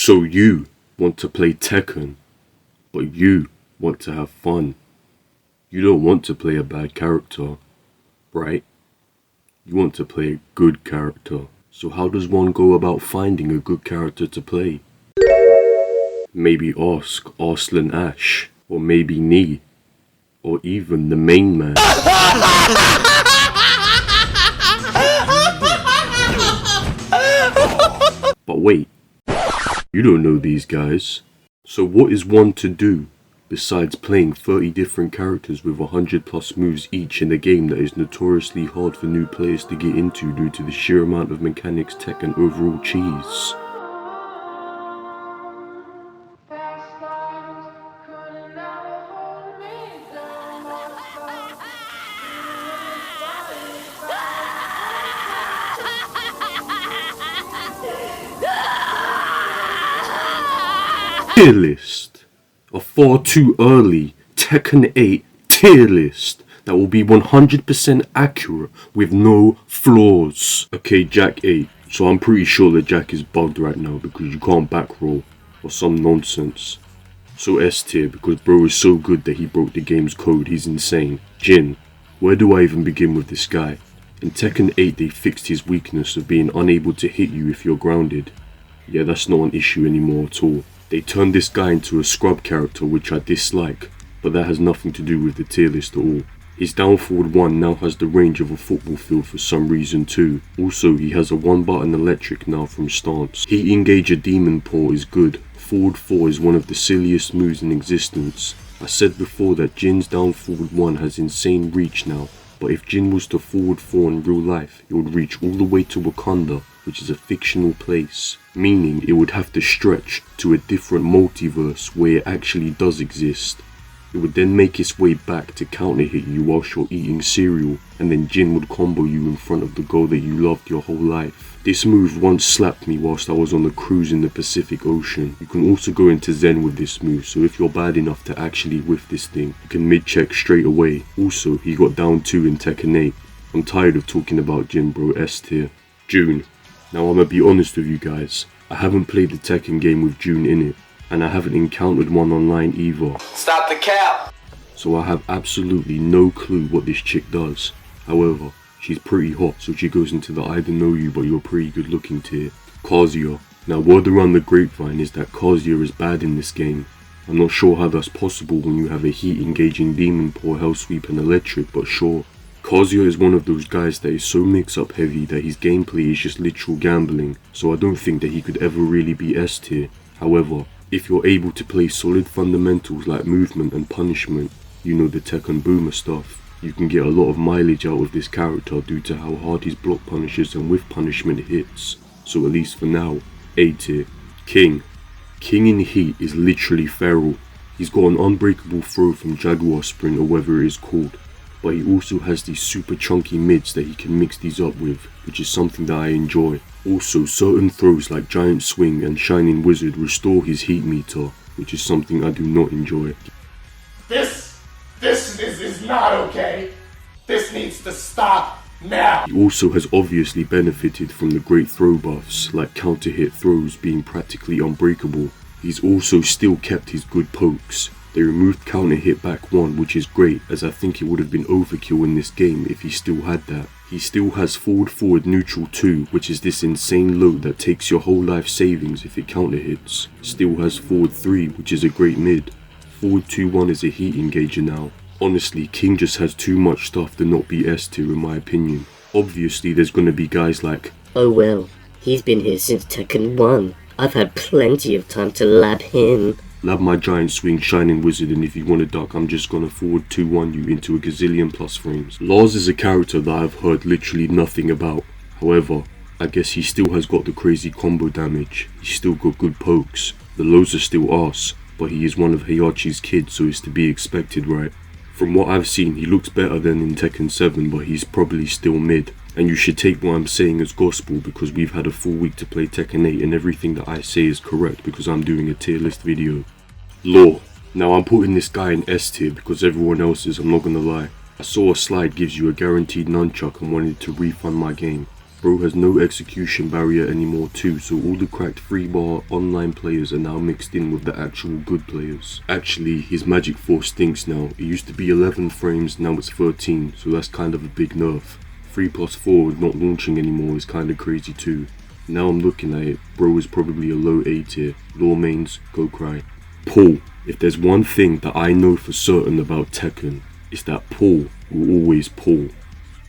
So you want to play Tekken, but you want to have fun. You don't want to play a bad character, right? You want to play a good character. So how does one go about finding a good character to play? Maybe ask Arslan Ash, or maybe me, or even the main man. But wait, you don't know these guys. So what is one to do besides playing 30 different characters with 100 plus moves each in a game that is notoriously hard for new players to get into due to the sheer amount of mechanics, tech and overall cheese? Tier list. A far too early Tekken 8 tier list that will be 100% accurate with no flaws. Okay, Jack 8. So I'm pretty sure that Jack is bugged right now because you can't back roll or some nonsense. So S tier because bro is so good that he broke the game's code. He's insane. Jin. Where do I even begin with this guy? In Tekken 8 they fixed his weakness of being unable to hit you if you're grounded. Yeah, that's not an issue anymore at all. They turned this guy into a scrub character which I dislike, but that has nothing to do with the tier list at all. His down forward 1 now has the range of a football field for some reason too. Also, he has a 1 button electric now from stance. Heat Engager Demon Paw is good. Forward 4 is one of the silliest moves in existence. I said before that Jin's down forward 1 has insane reach now, but if Jin was to forward 4 in real life, it would reach all the way to Wakanda, which is a fictional place, meaning it would have to stretch to a different multiverse where it actually does exist. It would then make its way back to counter hit you whilst you're eating cereal, and then Jin would combo you in front of the goal that you loved your whole life. This move once slapped me whilst I was on a cruise in the Pacific Ocean. You can also go into Zen with this move, so if you're bad enough to actually whiff this thing, you can mid-check straight away. Also, he got down 2 in Tekken 8. I'm tired of talking about Jin, bro. S tier. June. Now I'm gonna be honest with you guys, I haven't played the Tekken game with June in it, and I haven't encountered one online either. Stop the cap! So I have absolutely no clue what this chick does. However, she's pretty hot, so she goes into the I don't know you but you're pretty good looking tier. Kazuya. Now word around the grapevine is that Kazuya is bad in this game. I'm not sure how that's possible when you have a heat engaging demon paw, hell sweep and electric, but sure. Kazuya is one of those guys that is so mix-up heavy that his gameplay is just literal gambling, so I don't think that he could ever really be S tier. However, if you're able to play solid fundamentals like movement and punishment, you know the Tekken boomer stuff, you can get a lot of mileage out of this character due to how hard his block punishes and with punishment hits. So at least for now, A tier. King. King in Heat is literally feral. He's got an unbreakable throw from Jaguar Sprint or whatever it is called. But he also has these super chunky mids that he can mix these up with, which is something that I enjoy. Also, certain throws like Giant Swing and Shining Wizard restore his heat meter, which is something I do not enjoy. This is not okay. This needs to stop now. He also has obviously benefited from the great throw buffs, like counter hit throws being practically unbreakable. He's also still kept his good pokes. They removed counter hit back 1, which is great, as I think it would have been overkill in this game if he still had that. He still has forward neutral 2, which is this insane load that takes your whole life savings if it counter hits. Still has forward 3, which is a great mid. Forward 2-1 is a heat engager now. Honestly, King just has too much stuff to not be S tier in my opinion. Obviously there's gonna be guys like, oh well, he's been here since Tekken 1. I've had plenty of time to lab him. Lab my Giant Swing Shining Wizard, and if you want to duck, I'm just gonna forward 2-1 you into a gazillion plus frames. Lars is a character that I've heard literally nothing about. However, I guess he still has got the crazy combo damage. He's still got good pokes. The lows are still arse, but he is one of Heihachi's kids, so it's to be expected, right? From what I've seen, he looks better than in Tekken 7, but he's probably still mid. And you should take what I'm saying as gospel because we've had a full week to play Tekken 8 and everything that I say is correct because I'm doing a tier list video. Lore. Now I'm putting this guy in S tier because everyone else is, I'm not gonna lie. I saw a slide gives you a guaranteed nunchuck and wanted to refund my game. Bro has no execution barrier anymore too, so all the cracked 3-bar online players are now mixed in with the actual good players. Actually, his magic force stinks now. It used to be 11 frames, now it's 13, so that's kind of a big nerf. 3+4 not launching anymore is kinda crazy too. Now I'm looking at it, bro is probably a low A tier. Law mains, go cry. Paul. If there's one thing that I know for certain about Tekken, it's that Paul will always pull.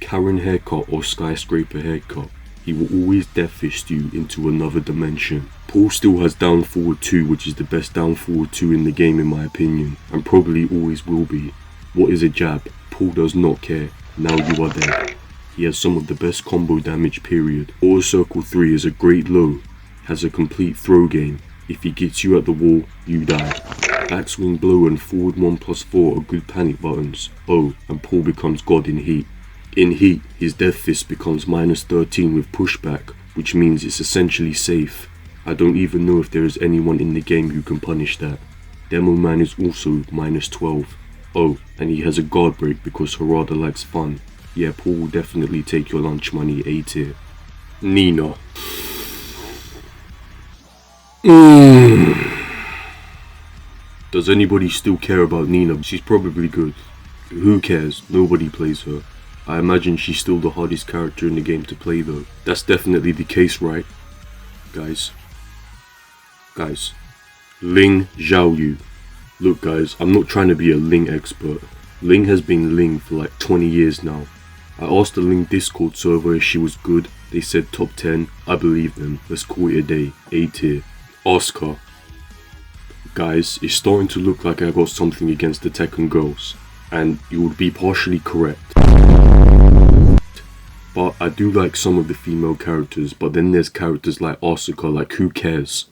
Karen haircut or skyscraper haircut, he will always death fist you into another dimension. Paul still has down forward 2, which is the best down forward 2 in the game in my opinion, and probably always will be. What is a jab? Paul does not care. Now you are dead. He has some of the best combo damage period. Auto circle 3 is a great low, has a complete throw game. If he gets you at the wall, you die. Backswing blow and forward 1+4 are good panic buttons. Oh, and Paul becomes god in heat. In heat, his death fist becomes -13 with pushback, which means it's essentially safe. I don't even know if there is anyone in the game who can punish that. Demo Man is also -12. Oh, and he has a guard break because Harada likes fun. Yeah, Paul will definitely take your lunch money A tier. Nina. Does anybody still care about Nina? She's probably good. Who cares? Nobody plays her. I imagine she's still the hardest character in the game to play though. That's definitely the case, right? Guys. Ling Xiaoyu. Look guys, I'm not trying to be a Ling expert. Ling has been Ling for like 20 years now. I asked the Ling Discord server if she was good. They said top 10. I believe them. Let's call it a day. A tier. Oscar. Guys, it's starting to look like I got something against the Tekken girls. And you would be partially correct. But I do like some of the female characters, but then there's characters like Asuka, like who cares?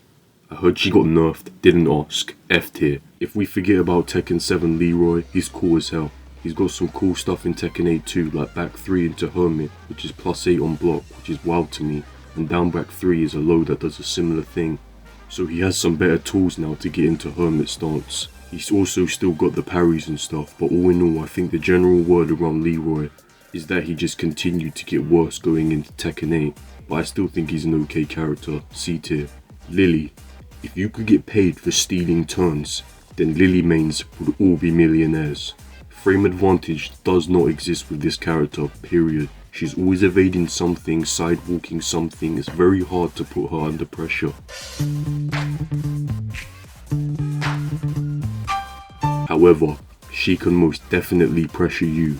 I heard she got nerfed, didn't ask. F tier. If we forget about Tekken 7 Leroy, he's cool as hell. He's got some cool stuff in Tekken 8 too, like back 3 into Hermit, which is +8 on block, which is wild to me. And down back 3 is a low that does a similar thing. So he has some better tools now to get into Hermit stance. He's also still got the parries and stuff, but all in all I think the general word around Leroy is that he just continued to get worse going into Tekken 8, but I still think he's an okay character, C tier. Lily. If you could get paid for stealing turns, then Lily mains would all be millionaires. Frame advantage does not exist with this character, period. She's always evading something, sidewalking something. It's very hard to put her under pressure. However, she can most definitely pressure you.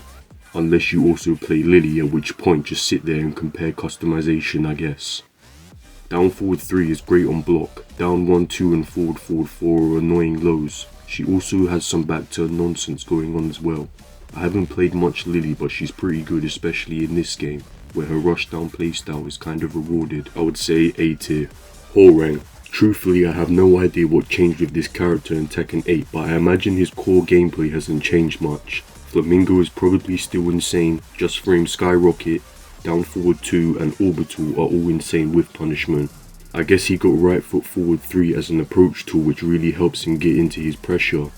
Unless you also play Lily, at which point just sit there and compare customization, I guess. Down forward 3 is great on block. Down 1, 2 and forward 4 are annoying lows. She also has some back turn nonsense going on as well. I haven't played much Lily, but she's pretty good, especially in this game, where her rushdown playstyle is kind of rewarded. I would say A tier. Horang. Truthfully, I have no idea what changed with this character in Tekken 8, but I imagine his core gameplay hasn't changed much. Flamingo is probably still insane, just frame skyrocket, down forward 2 and orbital are all insane with punishment. I guess he got right foot forward 3 as an approach tool, which really helps him get into his pressure.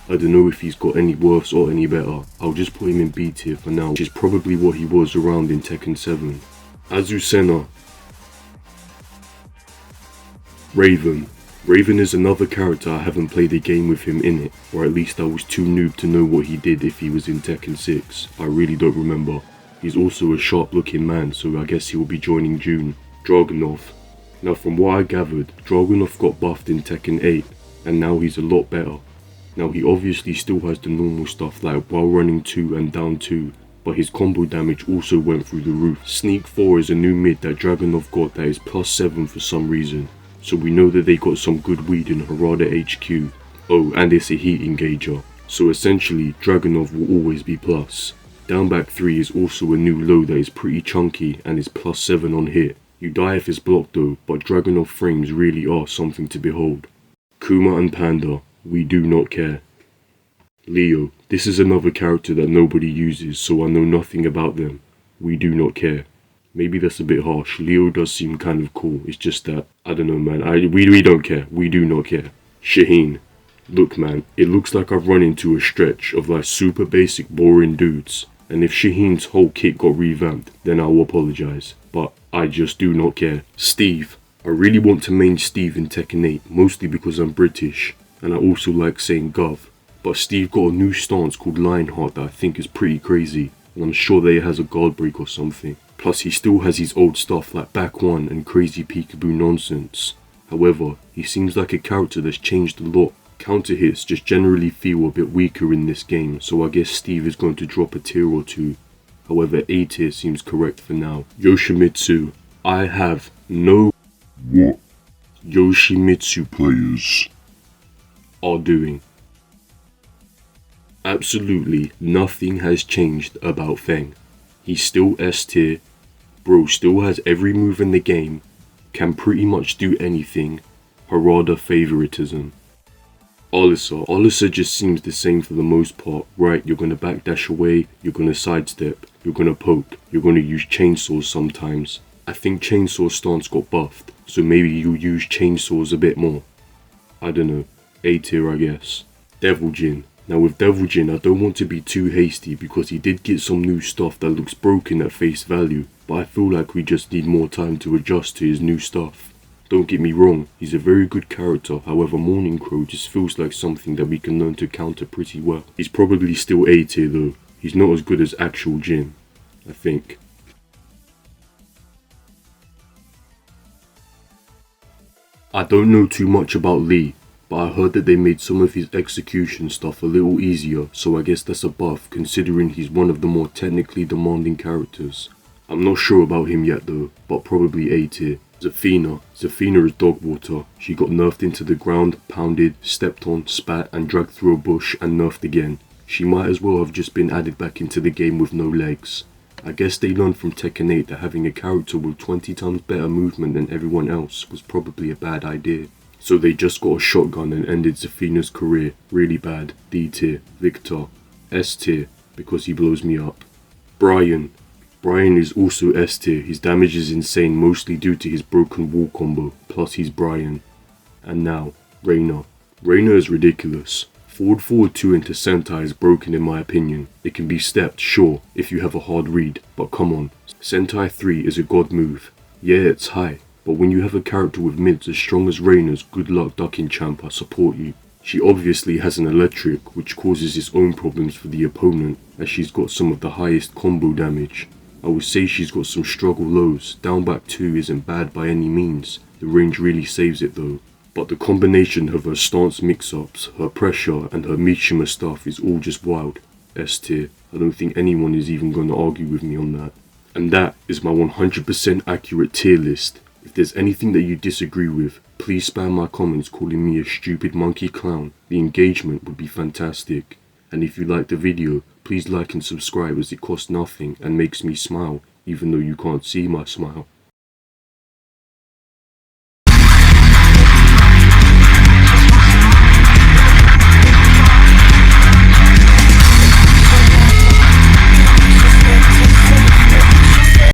I don't know if he's got any worse or any better. I'll just put him in B tier for now, which is probably what he was around in Tekken 7. Azucena. Raven. Raven is another character I haven't played a game with him in it, or at least I was too noob to know what he did if he was in Tekken 6. I really don't remember. He's also a sharp looking man, so I guess he will be joining June. Dragunov. Now from what I gathered, Dragunov got buffed in Tekken 8, and now he's a lot better. Now he obviously still has the normal stuff like while running 2 and down 2, but his combo damage also went through the roof. Sneak 4 is a new mid that Dragunov got that is +7 for some reason, so we know that they got some good weed in Harada HQ. Oh, and it's a heat engager, so essentially Dragunov will always be plus. Down back 3 is also a new low that is pretty chunky and is +7 on hit. You die if it's blocked though, but Dragunov frames really are something to behold. Kuma and Panda. We do not care. Leo. This is another character that nobody uses, so I know nothing about them. We do not care. Maybe that's a bit harsh. Leo does seem kind of cool. It's just that, I don't know man, we don't care. We do not care. Shaheen. Look man, it looks like I've run into a stretch of like super basic boring dudes. And if Shaheen's whole kit got revamped, then I'll apologise. But I just do not care. Steve. I really want to main Steve in Tekken 8, mostly because I'm British, and I also like saying Gov. But Steve got a new stance called Lionheart that I think is pretty crazy, and I'm sure that he has a guard break or something. Plus he still has his old stuff like back one and crazy peekaboo nonsense. However, he seems like a character that's changed a lot. Counter hits just generally feel a bit weaker in this game, so I guess Steve is going to drop a tier or two. However, A tier seems correct for now. Yoshimitsu. I have no what Yoshimitsu players are doing. Absolutely nothing has changed about Feng. He's still S tier, bro still has every move in the game, can pretty much do anything, Harada favoritism. Alisa just seems the same for the most part, right? You're gonna backdash away, you're gonna sidestep, you're gonna poke, you're gonna use chainsaws sometimes. I think chainsaw stance got buffed, so maybe you'll use chainsaws a bit more. I don't know, A tier I guess. Devil Jin. Now with Devil Jin, I don't want to be too hasty because he did get some new stuff that looks broken at face value, but I feel like we just need more time to adjust to his new stuff. Don't get me wrong, he's a very good character, however Morning Crow just feels like something that we can learn to counter pretty well. He's probably still A tier though, he's not as good as actual Jin, I think. I don't know too much about Lee, but I heard that they made some of his execution stuff a little easier, so I guess that's a buff considering he's one of the more technically demanding characters. I'm not sure about him yet though, but probably A tier. Zafina is dog water. She got nerfed into the ground, pounded, stepped on, spat and dragged through a bush and nerfed again. She might as well have just been added back into the game with no legs. I guess they learned from Tekken 8 that having a character with 20 times better movement than everyone else was probably a bad idea. So they just got a shotgun and ended Zafina's career. Really bad. D tier. Victor. S tier, because he blows me up. Brian is also S tier. His damage is insane, mostly due to his broken wall combo, plus he's Brian. And now, Reina. Reina is ridiculous. Forward 2 into Sentai is broken in my opinion. It can be stepped, sure, if you have a hard read, but come on. Sentai 3 is a god move. Yeah, it's high, but when you have a character with mids as strong as Reina's, good luck ducking champ, I support you. She obviously has an electric, which causes its own problems for the opponent, as she's got some of the highest combo damage. I would say she's got some struggle lows. Down back 2 isn't bad by any means. The range really saves it though. But the combination of her stance mix-ups, her pressure and her mishima stuff is all just wild. S tier. I don't think anyone is even going to argue with me on that. And that is my 100% accurate tier list. If there's anything that you disagree with, please spam my comments calling me a stupid monkey clown. The engagement would be fantastic. And if you like the video, please like and subscribe as it costs nothing and makes me smile, even though you can't see my smile.